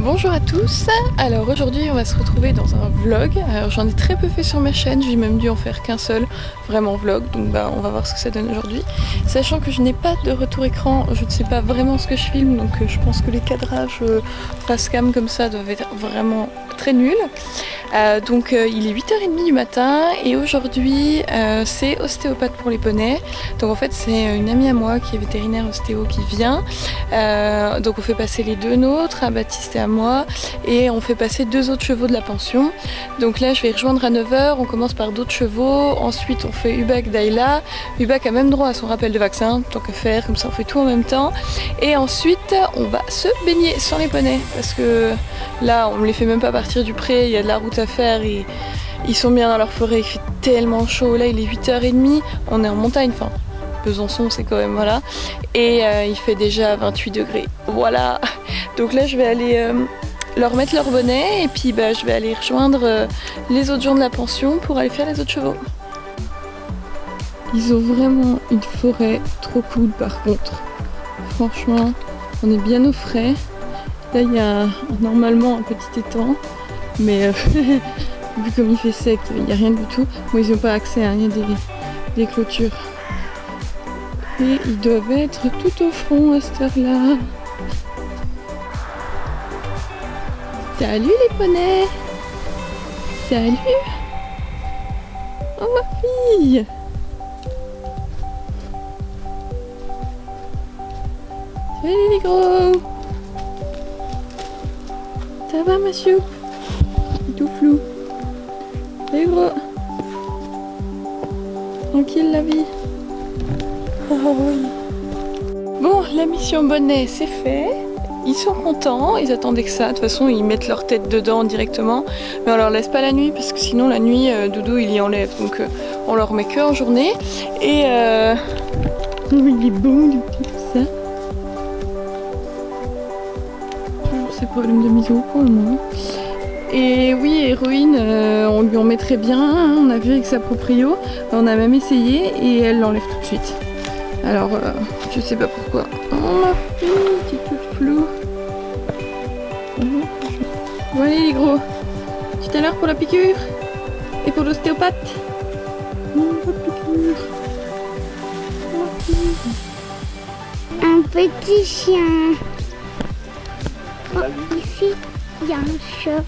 Bonjour à tous, alors aujourd'hui on va se retrouver dans un vlog. Alors j'en ai très peu fait sur ma chaîne, j'ai même dû en faire qu'un seul vraiment vlog, donc on va voir ce que ça donne aujourd'hui. Sachant que je n'ai pas de retour écran, je ne sais pas vraiment ce que je filme, donc je pense que les cadrages face cam comme ça doivent être vraiment très nuls. Donc il est 8h30 du matin et aujourd'hui c'est ostéopathe pour les poneys. Donc en fait c'est une amie à moi qui est vétérinaire ostéo qui vient. Donc on fait passer les deux nôtres, à Baptiste et à moi, et on fait passer deux autres chevaux de la pension. Donc là je vais y rejoindre à 9h, on commence par d'autres chevaux, ensuite on fait Hubac Dayla. Hubac a même droit à son rappel de vaccin, tant qu'à faire, comme ça on fait tout en même temps. Et ensuite on va se baigner sans les poneys, parce que là on ne les fait même pas partir du pré, il y a de la route à faire et ils sont bien dans leur forêt, il fait tellement chaud. Là il est 8h30, on est en montagne, enfin Besançon c'est quand même, voilà, et il fait déjà 28 degrés, voilà. Donc là je vais aller leur mettre leur bonnet et puis je vais aller rejoindre les autres gens de la pension pour aller faire les autres chevaux. Ils ont vraiment une forêt trop cool par contre, franchement on est bien au frais. Là il y a normalement un petit étang, mais vu comme il fait sec, il n'y a rien du tout. Bon, ils n'ont pas accès, hein, il y a des clôtures. Et ils doivent être tout au fond à cette heure-là. Salut les poneys! Salut! Oh ma fille! Salut les gros! Ça va ma choupe? Tout flou. Salut gros! Tranquille la vie. Oh oui. Bon, la mission bonnet c'est fait. Ils sont contents, ils attendaient que ça. De toute façon, ils mettent leur tête dedans directement. Mais on leur laisse pas la nuit parce que sinon la nuit, Doudou il y enlève. Donc on leur met que en journée. Et oh, il est bon du petit tout ça. Toujours ces problèmes de mise au point moi. Et oui, Héroïne, on lui en mettrait bien. Hein, on a vu avec sa proprio. On a même essayé et elle l'enlève tout de suite. Alors, je sais pas pourquoi. Oh ma fille, t'es toute floue. Bon allez les gros, tout à l'heure pour la piqûre et pour l'ostéopathe. La piqûre. Un petit chien. Oh, ici, il y a un cheval.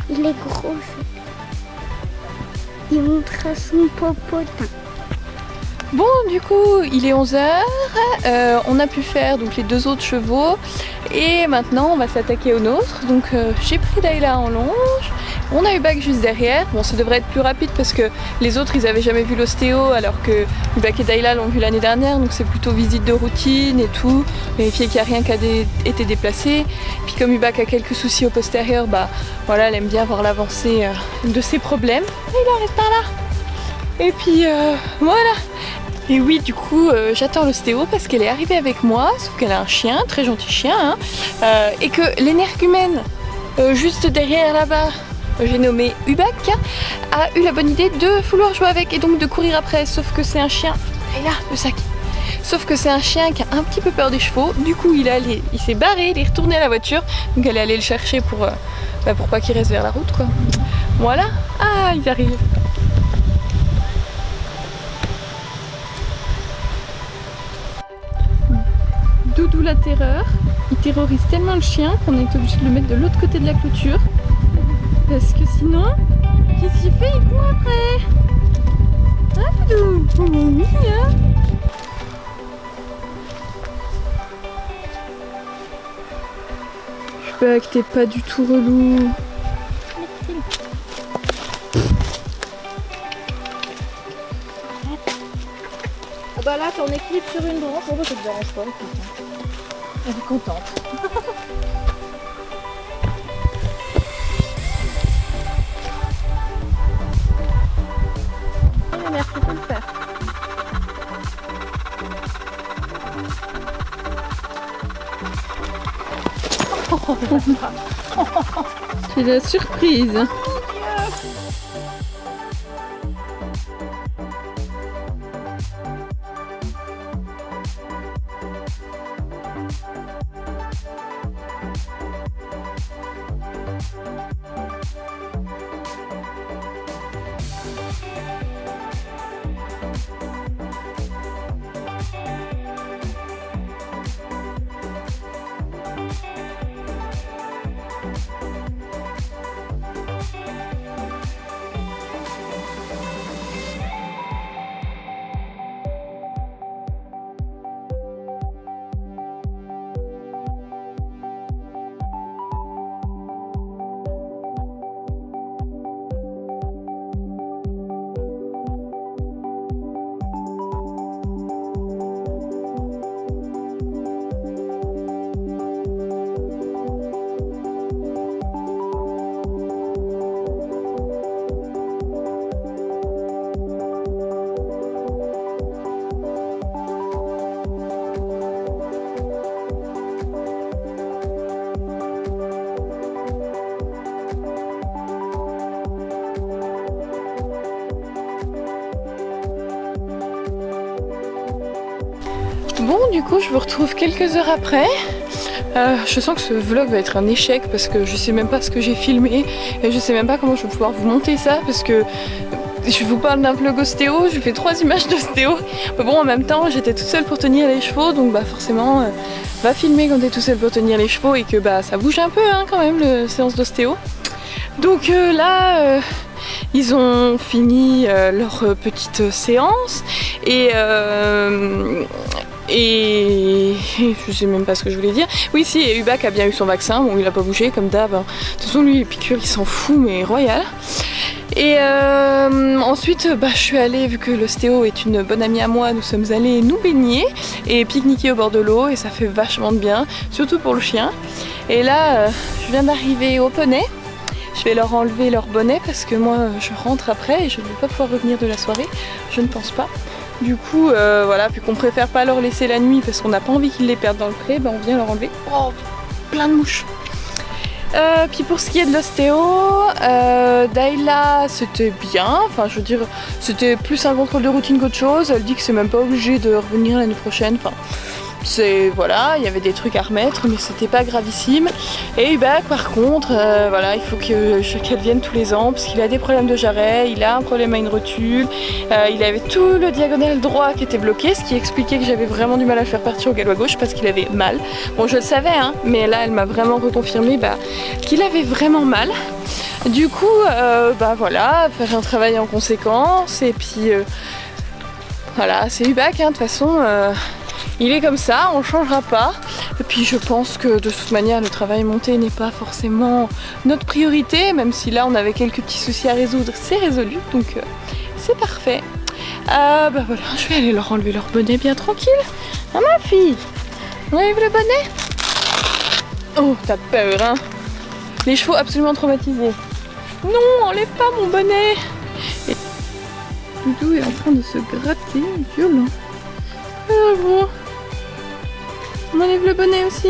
Il est gros. Il montre son popotin. Bon, du coup, il est 11h, on a pu faire donc les deux autres chevaux et maintenant on va s'attaquer aux nôtres. Donc j'ai pris Dayla en longe, on a Hubac juste derrière. Bon, ça devrait être plus rapide parce que les autres ils avaient jamais vu l'ostéo alors que Hubac et Dayla l'ont vu l'année dernière, donc c'est plutôt visite de routine et tout, vérifier qu'il n'y a rien qui a été déplacé. Puis comme Hubac a quelques soucis au postérieur, voilà, elle aime bien voir l'avancée de ses problèmes. Dayla, reste par là. Et puis voilà. Et oui, du coup, j'attends l'ostéo parce qu'elle est arrivée avec moi, sauf qu'elle a un chien, très gentil chien, hein, et que l'énergumène, juste derrière là-bas, j'ai nommé Hubac, a eu la bonne idée de vouloir jouer avec et donc de courir après, sauf que c'est un chien, et là, le sac. Sauf que c'est un chien qui a un petit peu peur des chevaux, du coup il s'est barré, il est retourné à la voiture, donc elle est allée le chercher pour pas qu'il reste vers la route, quoi. Voilà, ah, ils arrivent. Doudou la terreur, il terrorise tellement le chien qu'on est obligé de le mettre de l'autre côté de la clôture parce que sinon, qu'est-ce qu'il fait? Il court après. Ah Doudou, oh oui hein. Je sais pas que t'es pas du tout relou. Ah bah là t'en équilibre sur une branche, oh bah ça te dérange pas, elle est contente. Merci, tu peux le faire. C'est la surprise. Bon, du coup, je vous retrouve quelques heures après. Je sens que ce vlog va être un échec parce que je sais même pas ce que j'ai filmé et je sais même pas comment je vais pouvoir vous monter ça parce que je vous parle d'un vlog ostéo, je fais 3 images d'ostéo. Mais bon, en même temps, j'étais toute seule pour tenir les chevaux, donc bah forcément, va filmer quand t'es tout seul pour tenir les chevaux et que bah ça bouge un peu hein, quand même, la séance d'ostéo. Donc là, ils ont fini leur petite séance et je sais même pas ce que je voulais dire. Oui, si, et Hubac a bien eu son vaccin. Bon, il a pas bougé comme d'hab. De toute façon, lui, les piqûres, il s'en fout, mais royal. Et ensuite, bah, je suis allée, vu que l'ostéo est une bonne amie à moi, nous sommes allés nous baigner et pique-niquer au bord de l'eau. Et ça fait vachement de bien, surtout pour le chien. Et là, je viens d'arriver au poney. Je vais leur enlever leur bonnet parce que moi, je rentre après et je ne vais pas pouvoir revenir de la soirée. Je ne pense pas. Du coup, voilà, vu qu'on préfère pas leur laisser la nuit parce qu'on n'a pas envie qu'ils les perdent dans le pré, ben on vient leur enlever. Oh, plein de mouches. Puis pour ce qui est de l'ostéo, Dayla c'était bien, enfin je veux dire, c'était plus un contrôle de routine qu'autre chose. Elle dit que c'est même pas obligé de revenir l'année prochaine. Enfin, c'est voilà, il y avait des trucs à remettre, mais c'était pas gravissime. Et Hubac, par contre, voilà, il faut qu'elle vienne tous les ans parce qu'il a des problèmes de jarret, il a un problème à une rotule, il avait tout le diagonal droit qui était bloqué, ce qui expliquait que j'avais vraiment du mal à le faire partir au galop à gauche parce qu'il avait mal. Bon, je le savais, hein, mais là, elle m'a vraiment reconfirmé qu'il avait vraiment mal. Du coup, bah voilà, faire un travail en conséquence, et puis voilà, c'est Hubac, hein, de toute façon. Il est comme ça, on ne changera pas. Et puis je pense que de toute manière le travail monté n'est pas forcément notre priorité, même si là on avait quelques petits soucis à résoudre, c'est résolu, donc c'est parfait. Bah voilà, je vais aller leur enlever leur bonnet bien tranquille. Ah ma fille, on enlève le bonnet. Oh t'as peur hein. Les chevaux absolument traumatisés. Non, enlève pas mon bonnet. Et Doudou est en train de se gratter, violent. Alors bon. On enlève le bonnet aussi.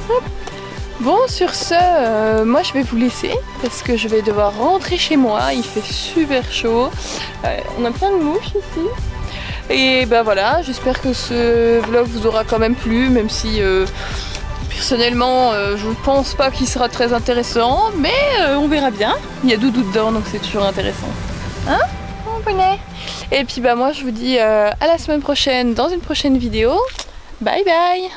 Hop. Bon, sur ce, moi je vais vous laisser parce que je vais devoir rentrer chez moi. Il fait super chaud. On a plein de mouches ici. Et bah voilà, j'espère que ce vlog vous aura quand même plu, même si personnellement je pense pas qu'il sera très intéressant, mais on verra bien. Il y a Doudou dedans, donc c'est toujours intéressant. Hein, mon bonnet? Et puis bah moi je vous dis à la semaine prochaine dans une prochaine vidéo. Bye bye.